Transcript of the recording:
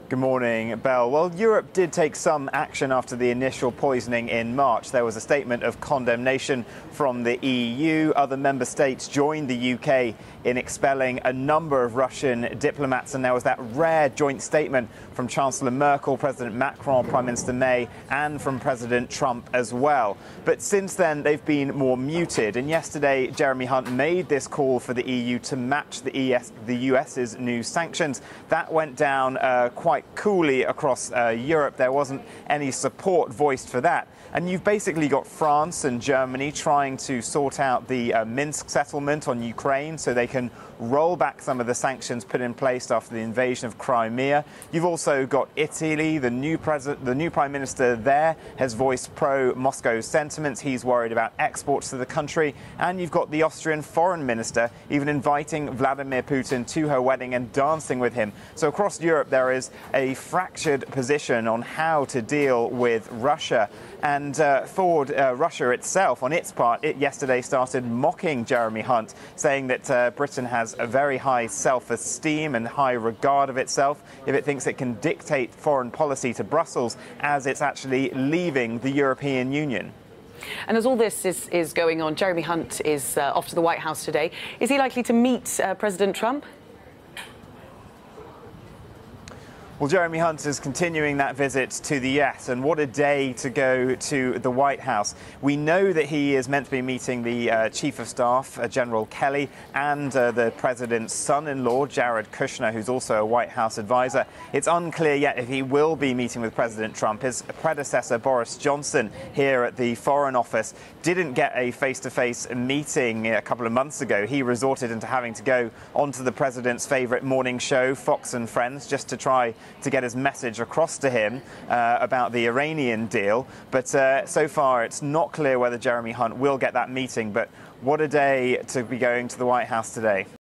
Good morning, Belle. Well, Europe did take some action after the initial poisoning in March. There was a statement of condemnation from the EU. Other member states joined the UK in expelling a number of Russian diplomats, and there was that rare joint statement from Chancellor Merkel, President Macron, Prime Minister May, and from President Trump as well. But since then, they've been more muted. And yesterday, Jeremy Hunt made this call for the EU to match the US's new sanctions. That went down quite coolly across Europe. There wasn't any support voiced for that. And you've basically got France and Germany trying to sort out the Minsk settlement on Ukraine so they can roll back some of the sanctions put in place after the invasion of Crimea. You've also got Italy. The new prime minister there has voiced pro-Moscow sentiments. He's worried about exports to the country. And you've got the Austrian foreign minister even inviting Vladimir Putin to her wedding and dancing with him. So across Europe, there is a fractured position on how to deal with Russia. And for Russia itself, on its part, it yesterday started mocking Jeremy Hunt, saying that Britain has a very high self-esteem and high regard of itself if it thinks it can dictate foreign policy to Brussels as it's actually leaving the European Union. And as all this is going on, Jeremy Hunt is off to the White House today. Is he likely to meet President Trump? Well, Jeremy Hunt is continuing that visit to the US, and what a day to go to the White House. We know that he is meant to be meeting the Chief of Staff, General Kelly, and the President's son-in-law, Jared Kushner, who's also a White House advisor. It's unclear yet if he will be meeting with President Trump. His predecessor, Boris Johnson, here at the Foreign Office, didn't get a face-to-face meeting a couple of months ago. He resorted into having to go onto the President's favorite morning show, Fox and Friends, just to try to get his message across to him about the Iranian deal. But so far, it's not clear whether Jeremy Hunt will get that meeting. But what a day to be going to the White House today.